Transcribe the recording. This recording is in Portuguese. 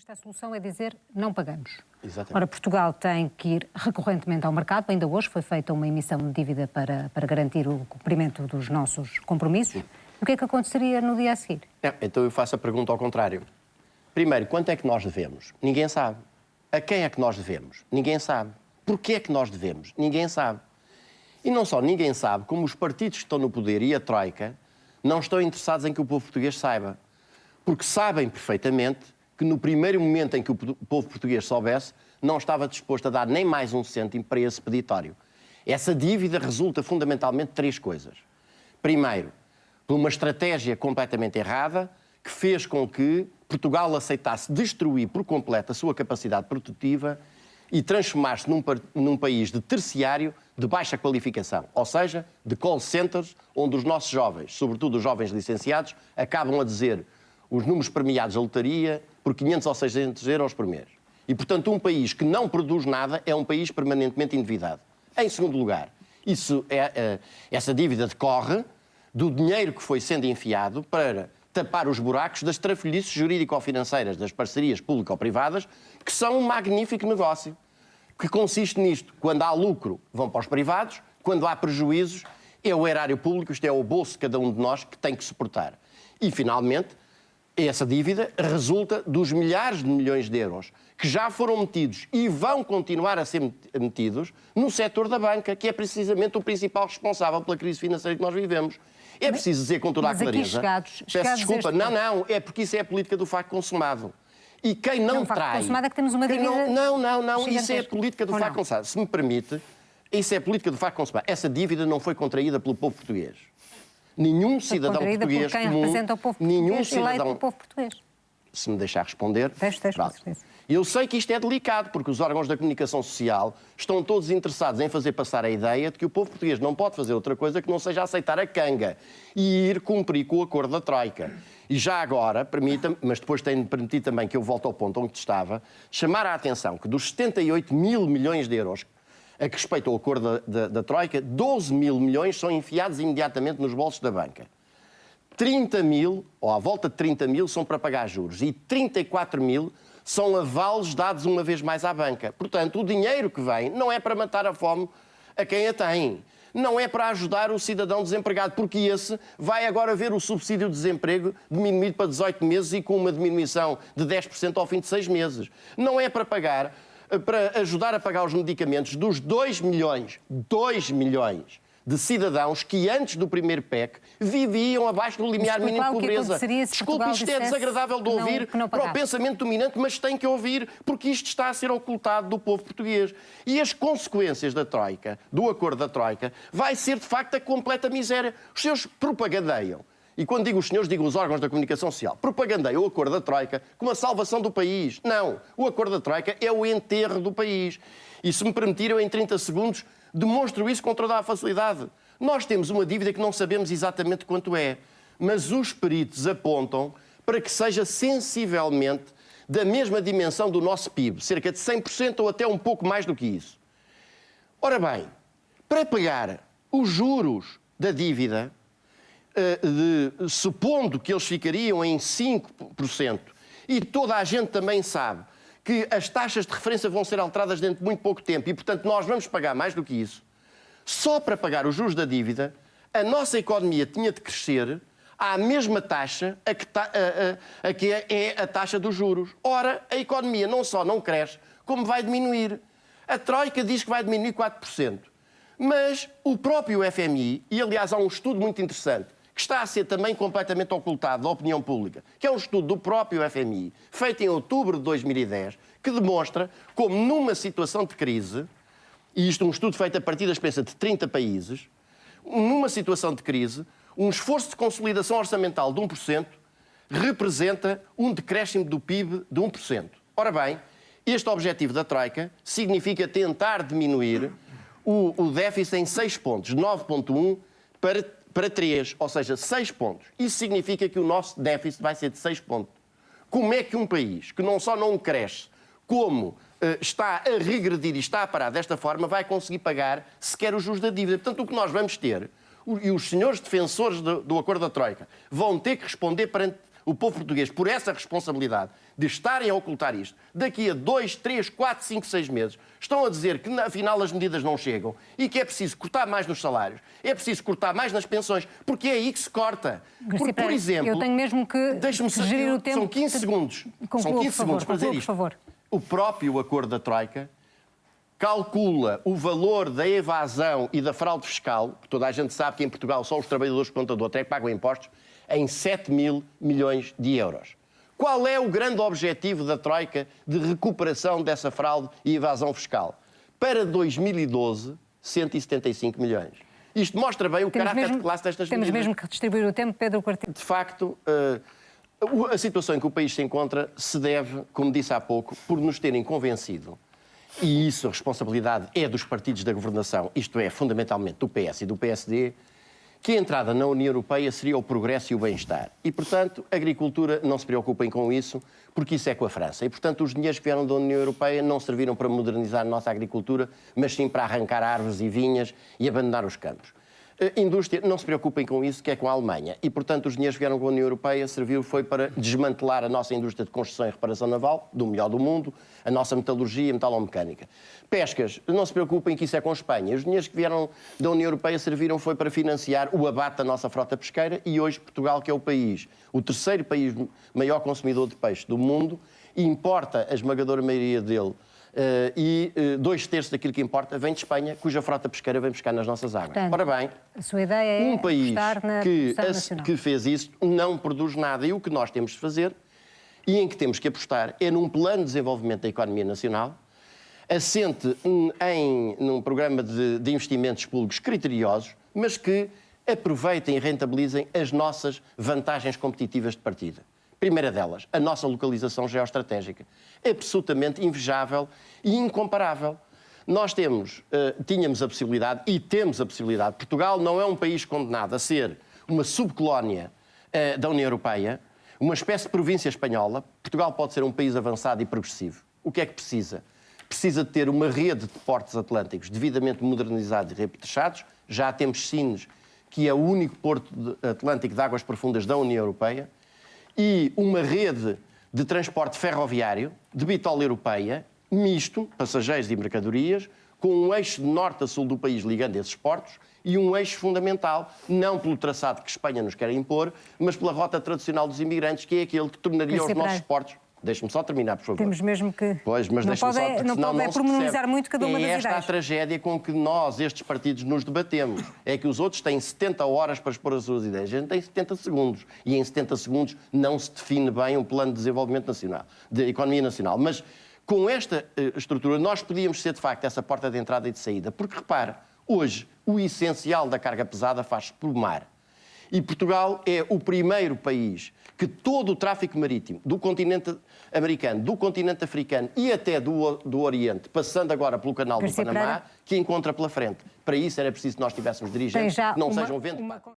A solução é dizer não pagamos. Exatamente. Ora, Portugal tem que ir recorrentemente ao mercado. Ainda hoje foi feita uma emissão de dívida para garantir o cumprimento dos nossos compromissos. Sim. O que é que aconteceria no dia a seguir? Então eu faço a pergunta ao contrário. Primeiro, quanto é que nós devemos? Ninguém sabe. A quem é que nós devemos? Ninguém sabe. Porquê é que nós devemos? Ninguém sabe. E não só ninguém sabe, como os partidos que estão no poder e a Troika não estão interessados em que o povo português saiba. Porque sabem perfeitamente que no primeiro momento em que o povo português soubesse, não estava disposto a dar nem mais um cêntimo para esse peditório. Essa dívida resulta fundamentalmente de três coisas. Primeiro, por uma estratégia completamente errada que fez com que Portugal aceitasse destruir por completo a sua capacidade produtiva e transformar-se num país de terciário de baixa qualificação, ou seja, de call centers, onde os nossos jovens, sobretudo os jovens licenciados, acabam a dizer os números premiados à lotaria por 500 ou 600 euros por mês. E, portanto, um país que não produz nada é um país permanentemente endividado. Em segundo lugar, essa dívida decorre do dinheiro que foi sendo enfiado para tapar os buracos das trafolhices jurídico-financeiras das parcerias público-privadas, que são um magnífico negócio, que consiste nisto. Quando há lucro, vão para os privados, quando há prejuízos, é o erário público, isto é o bolso de cada um de nós que tem que suportar. E, finalmente, essa dívida resulta dos milhares de milhões de euros que já foram metidos e vão continuar a ser metidos no setor da banca, que é precisamente o principal responsável pela crise financeira que nós vivemos. É preciso dizer com toda a clareza... Peço desculpa, não, é porque isso é a política do facto consumado. E quem não trai... O facto consumado é que temos uma dívida... Não, isso é a política do facto consumado. Se me permite, isso é a política do facto consumado. Essa dívida não foi contraída pelo povo português. Nenhum cidadão português comum... representa o povo português, eleito pelo povo português. Se me deixar responder... Deixe, com certeza. Eu sei que isto é delicado, porque os órgãos da comunicação social estão todos interessados em fazer passar a ideia de que o povo português não pode fazer outra coisa que não seja aceitar a canga e ir cumprir com o acordo da Troika. E já agora, permita-me, mas depois tenho de permitir também que eu volte ao ponto onde estava, chamar a atenção que dos 78 mil milhões de euros a que respeita o acordo da Troika, 12 mil milhões são enfiados imediatamente nos bolsos da banca. 30 mil, ou à volta de 30 mil, são para pagar juros e 34 mil são avalos dados uma vez mais à banca. Portanto, o dinheiro que vem não é para matar a fome a quem a tem. Não é para ajudar o cidadão desempregado, porque esse vai agora ver o subsídio de desemprego diminuído para 18 meses e com uma diminuição de 10% ao fim de 6 meses. Não é para pagar, para ajudar a pagar os medicamentos dos 2 milhões de cidadãos que antes do primeiro PEC viviam abaixo do limiar mínimo de pobreza. Desculpe, isto é desagradável de ouvir para o pensamento dominante, mas tem que ouvir, porque isto está a ser ocultado do povo português. E as consequências da Troika, do acordo da Troika, vai ser de facto a completa miséria. Os senhores propagandeiam. E quando digo os senhores, digo os órgãos da comunicação social. Propagandeiam o acordo da Troika como a salvação do país. Não. O acordo da Troika é o enterro do país. E se me permitirem, eu em 30 segundos demonstro isso com toda a facilidade. Nós temos uma dívida que não sabemos exatamente quanto é, mas os peritos apontam para que seja sensivelmente da mesma dimensão do nosso PIB, cerca de 100% ou até um pouco mais do que isso. Ora bem, para pagar os juros da dívida, supondo que eles ficariam em 5%, e toda a gente também sabe que as taxas de referência vão ser alteradas dentro de muito pouco tempo e, portanto, nós vamos pagar mais do que isso. Só para pagar os juros da dívida, a nossa economia tinha de crescer à mesma taxa a que é a taxa dos juros. Ora, a economia não só não cresce, como vai diminuir. A Troika diz que vai diminuir 4%. Mas o próprio FMI, e aliás há um estudo muito interessante, que está a ser também completamente ocultado da opinião pública, que é um estudo do próprio FMI, feito em outubro de 2010, que demonstra como numa situação de crise, e isto é um estudo feito a partir da experiência de 30 países, numa situação de crise, um esforço de consolidação orçamental de 1% representa um decréscimo do PIB de 1%. Ora bem, este objetivo da Troika significa tentar diminuir o déficit em 6 pontos, 9,1 para 3, ou seja, 6 pontos. Isso significa que o nosso déficit vai ser de 6 pontos. Como é que um país que não só não cresce, como está a regredir e está a parar desta forma, vai conseguir pagar sequer os juros da dívida? Portanto, o que nós vamos ter, e os senhores defensores do acordo da Troika, vão ter que responder perante o povo português, por essa responsabilidade de estarem a ocultar isto, daqui a 2, 3, 4, 5, 6 meses, estão a dizer que afinal as medidas não chegam e que é preciso cortar mais nos salários, é preciso cortar mais nas pensões, porque é aí que se corta. Porque, por exemplo, eu tenho mesmo que gerir o tempo. São 15 segundos. São 15 segundos para dizer isto. Por favor. O próprio acordo da Troika calcula o valor da evasão e da fraude fiscal, que toda a gente sabe que em Portugal só os trabalhadores por conta do outro é que pagam impostos, em 7 mil milhões de euros. Qual é o grande objetivo da Troika de recuperação dessa fraude e evasão fiscal? Para 2012, 175 milhões. Isto mostra bem o caráter de classe destas medidas. Temos mesmo que distribuir o tempo, Pedro Quartino. De facto, a situação em que o país se encontra se deve, como disse há pouco, por nos terem convencido, e isso a responsabilidade é dos partidos da governação, isto é, fundamentalmente do PS e do PSD, que a entrada na União Europeia seria o progresso e o bem-estar. E, portanto, a agricultura, não se preocupem com isso, porque isso é com a França. E, portanto, os dinheiros que vieram da União Europeia não serviram para modernizar a nossa agricultura, mas sim para arrancar árvores e vinhas e abandonar os campos. Indústria, não se preocupem com isso, que é com a Alemanha. E, portanto, os dinheiros que vieram com a União Europeia foi para desmantelar a nossa indústria de construção e reparação naval, do melhor do mundo, a nossa metalurgia e metalomecânica. Pescas, não se preocupem que isso é com a Espanha. Os dinheiros que vieram da União Europeia foi para financiar o abate da nossa frota pesqueira e hoje Portugal, que é o terceiro país maior consumidor de peixe do mundo, importa a esmagadora maioria dele. E 2/3 daquilo que importa vem de Espanha, cuja frota pesqueira vem pescar nas nossas águas. Portanto, ora bem, a sua ideia é um país que fez isso não produz nada. E o que nós temos de fazer, e em que temos que apostar, é num plano de desenvolvimento da economia nacional, assente num programa de investimentos públicos criteriosos, mas que aproveitem e rentabilizem as nossas vantagens competitivas de partida. Primeira delas, a nossa localização geoestratégica. Absolutamente invejável e incomparável. Nós tínhamos a possibilidade, e temos a possibilidade, Portugal não é um país condenado a ser uma subcolónia da União Europeia, uma espécie de província espanhola. Portugal pode ser um país avançado e progressivo. O que é que precisa? Precisa de ter uma rede de portos atlânticos devidamente modernizados e repetechados. Já temos Sines, que é o único porto atlântico de águas profundas da União Europeia, e uma rede de transporte ferroviário de bitola europeia, misto, passageiros e mercadorias, com um eixo de norte a sul do país ligando esses portos e um eixo fundamental, não pelo traçado que Espanha nos quer impor, mas pela rota tradicional dos imigrantes, que é aquele que tornaria os nossos portos... Deixe-me só terminar, por favor. Temos mesmo que... Pois, mas não pode pormenorizar muito cada uma das ideias. É esta a tragédia com que nós, estes partidos, nos debatemos. É que os outros têm 70 horas para expor as suas ideias. A gente tem 70 segundos. E em 70 segundos não se define bem um plano de desenvolvimento nacional, de economia nacional. Mas com esta estrutura nós podíamos ser, de facto, essa porta de entrada e de saída. Porque, repara, hoje o essencial da carga pesada faz-se por mar. E Portugal é o primeiro país que todo o tráfico marítimo do continente americano, do continente africano e até do Oriente, passando agora pelo canal do Panamá, que encontra pela frente. Para isso era preciso que nós tivéssemos dirigentes que não sejam ventos.